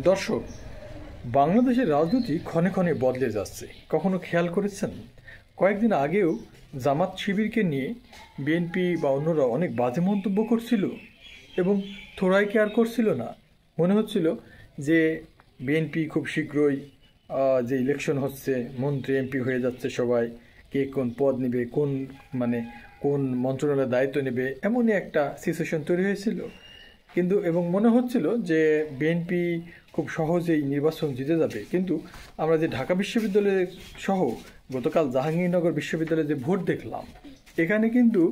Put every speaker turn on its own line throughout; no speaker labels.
দর্শক, বাংলাদেশের রাজনীতি ক্ষণে ক্ষণে বদলে যাচ্ছে। কখনো খেয়াল করেছেন কয়েকদিন আগেও জামাত শিবিরকে নিয়ে বিএনপি বা অন্যরা অনেক বাজে মন্তব্য করছিল এবং থোড়াই কেয়ার করছিল না। মনে হচ্ছিল যে বিএনপি খুব শীঘ্রই যে ইলেকশন হচ্ছে, মন্ত্রী এমপি হয়ে যাচ্ছে সবাই, কে কোন পদ নেবে, কোন মন্ত্রণালয়ের দায়িত্ব নেবে, এমনই একটা সিচুয়েশন তৈরি হয়েছিল। কিন্তু এবং মনে হচ্ছিল যে বিএনপি খুব সহজেই নির্বাচন জিতে যাবে। কিন্তু আমরা যে ঢাকা বিশ্ববিদ্যালয়ের সহ গতকাল জাহাঙ্গীরনগর বিশ্ববিদ্যালয়ে যে ভোট দেখলাম, এখানে কিন্তু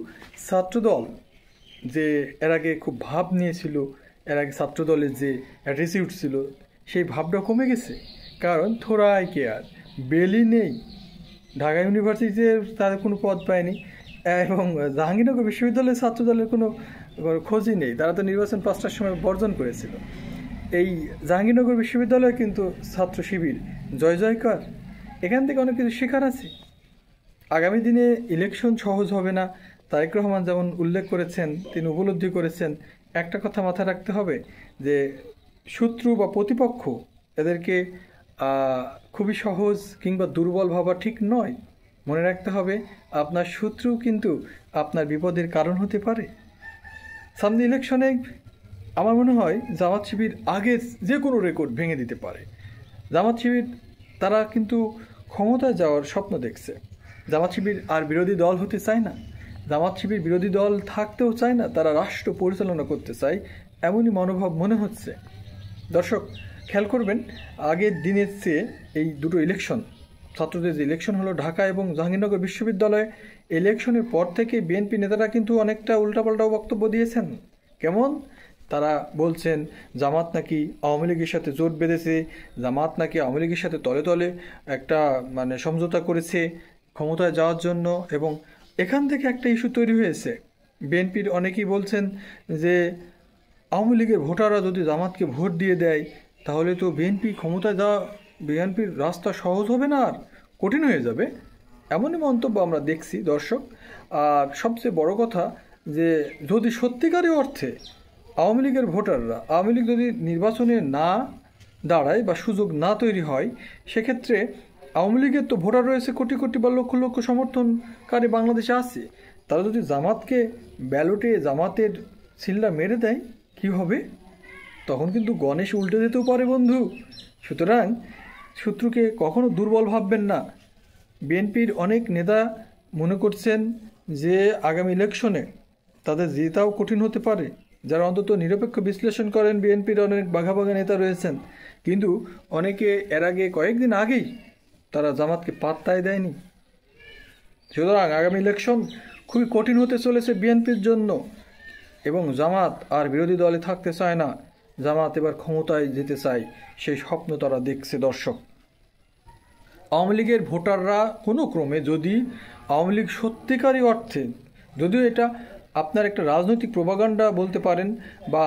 ছাত্রদল যে এর আগে খুব ভাব নিয়েছিল, এর আগে ছাত্রদলের যে অ্যাটিটিউড ছিল সেই ভাবটা কমে গেছে। কারণ থোড়াই কেয়ার, বেলি নেই, ঢাকা ইউনিভার্সিটিতে তাদের কোনো পদ পায়নি এবং জাহাঙ্গীরনগর বিশ্ববিদ্যালয়ের ছাত্রদলের কোনো খোঁজই নেই। তারা তো নির্বাচন 5টার সময় বর্জন করেছিল। এই জাহাঙ্গীরনগর বিশ্ববিদ্যালয়ে কিন্তু ছাত্র শিবির জয় জয়কার। এখান থেকে অনেক কিছু শেখার আছে। আগামী দিনে ইলেকশন সহজ হবে না। তারেক রহমান যেমন উল্লেখ করেছেন, তিনি উপলব্ধি করেছেন। একটা কথা মাথায় রাখতে হবে যে শত্রু বা প্রতিপক্ষ এদেরকে খুবই সহজ কিংবা দুর্বল ভাবা ঠিক নয়। মনে রাখতে হবে আপনার শত্রু কিন্তু আপনার বিপদের কারণ হতে পারে। সামনে ইলেকশনে আমার মনে হয় জামাত শিবির আগের যে কোনো রেকর্ড ভেঙে দিতে পারে। জামাত শিবির তারা কিন্তু ক্ষমতায় যাওয়ার স্বপ্ন দেখছে। জামাত শিবির আর বিরোধী দল হতে চায় না। জামাত শিবির বিরোধী দল থাকতেও চায় না, তারা রাষ্ট্র পরিচালনা করতে চায়, এমনই মনোভাব মনে হচ্ছে। দর্শক, খেয়াল করবেন আগের দিনের চেয়ে এই দুটো ইলেকশন, ছাত্রদের যে ইলেকশন হলো ঢাকা এবং জাহাঙ্গীরনগর বিশ্ববিদ্যালয়ে, ইলেকশনের পর থেকে বিএনপি নেতারা কিন্তু অনেকটা উল্টাপাল্টাও বক্তব্য দিয়েছেন। কেমন? তারা বলছেন জামাত নাকি আওয়ামী লীগের সাথে জোট বেঁধেছে, জামাত নাকি আওয়ামী লীগের সাথে তলে তলে একটা সমঝোতা করেছে ক্ষমতায় যাওয়ার জন্য। এবং এখান থেকে একটা ইস্যু তৈরি হয়েছে। বিএনপির অনেকেই বলছেন যে আওয়ামী লীগের ভোটাররা যদি জামাতকে ভোট দিয়ে দেয় তাহলে তো বিএনপি ক্ষমতায় যাওয়া, বিএনপির রাস্তা সহজ হবে না, আর কঠিন হয়ে যাবে। এমনই মন্তব্য আমরা দেখছি দর্শক। আর সবচেয়ে বড় কথা যে যদি সত্যিকারের অর্থে আওয়ামী লীগের ভোটাররা, আওয়ামী লীগ যদি নির্বাচনে না দাঁড়ায় বা সুযোগ না তৈরি হয়, সেক্ষেত্রে আওয়ামী লীগের তো ভোটার রয়েছে কোটি কোটি বা লক্ষ লক্ষ সমর্থনকারী বাংলাদেশে আছে। তারা যদি জামাতকে ব্যালটে জামাতের সিলটা মেরে দেয় কি হবে? তখন কিন্তু গণেশ উল্টে যেতেও পারে বন্ধু। সুতরাং শত্রুকে কখনো দুর্বল ভাববেন না। বিএনপির অনেক নেতা মনে করছেন যে আগামী ইলেকশনে তাদের জেতাও কঠিন হতে পারে। যারা অন্তত নিরপেক্ষ বিশ্লেষণ করেন, বিএনপির অনেক বাঘা বাঘা নেতা রয়েছেন, কিন্তু অনেকে এর আগে কয়েকদিন আগেই তারা জামাতকে পাত্তাই দেয়নি। সুতরাং আগামী ইলেকশন খুবই কঠিন হতে চলেছে বিএনপির জন্য। এবং জামাত আর বিরোধী দলে থাকতে চায় না, জামাত এবার ক্ষমতায় যেতে চায়, সেই স্বপ্ন তারা দেখছে। দর্শক, আওয়ামী লীগের ভোটাররা কোনো ক্রমে যদি আওয়ামী লীগ সত্যিকারই অর্থে, যদিও এটা আপনার একটা রাজনৈতিক প্রোপাগান্ডা বলতে পারেন, বা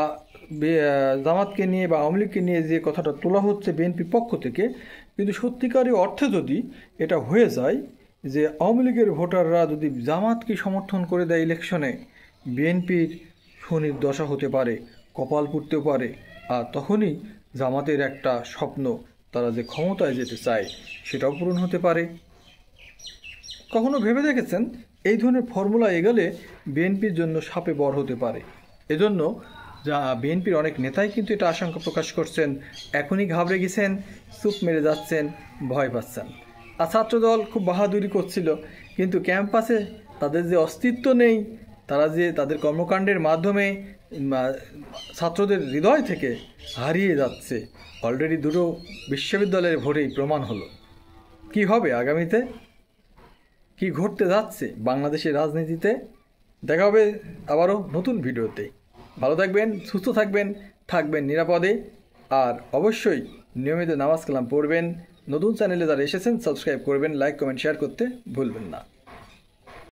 জামাতকে নিয়ে বা আওয়ামী লীগকে নিয়ে যে কথাটা তোলা হচ্ছে বিএনপির পক্ষ থেকে, কিন্তু সত্যিকারই অর্থে যদি এটা হয়ে যায় যে আওয়ামী লীগের ভোটাররা যদি জামাতকে সমর্থন করে দেয় ইলেকশনে, বিএনপির শনির দশা হতে পারে, কপাল পুড়তেও পারে। আর তখনই জামাতের একটা স্বপ্ন, তারা যে ক্ষমতায় যেতে চায়, সেটাও পূরণ হতে পারে। কখনো ভেবে দেখেছেন এই ধরনের ফর্মুলা এগোলে বিএনপির জন্য সাপে বর হতে পারে? এজন্য বিএনপির অনেক নেতাই কিন্তু এটা আশঙ্কা প্রকাশ করছেন। এখনই ঘাবড়ে গেছেন, চুপ মেরে যাচ্ছেন, ভয় পাচ্ছেন। আর ছাত্রদল খুব বাহাদুরি করছিল, কিন্তু ক্যাম্পাসে তাদের যে অস্তিত্ব নেই, তারা যে তাদের কর্মকাণ্ডের মাধ্যমে ছাত্রদের হৃদয় থেকে হারিয়ে যাচ্ছে, অলরেডি দুটো বিশ্ববিদ্যালয়ের ভোটেই প্রমাণ হলো। কি হবে আগামীতে, কি ঘটতে যাচ্ছে বাংলাদেশের রাজনীতিতে? দেখা হবে আবারও নতুন ভিডিওতে। ভালো থাকবেন, সুস্থ থাকবেন, থাকবেন নিরাপদে। আর অবশ্যই নিয়মিত নামাজ কালাম পড়বেন। নতুন চ্যানেলে যারা এসেছেন সাবস্ক্রাইব করবেন, লাইক কমেন্ট শেয়ার করতে ভুলবেন না।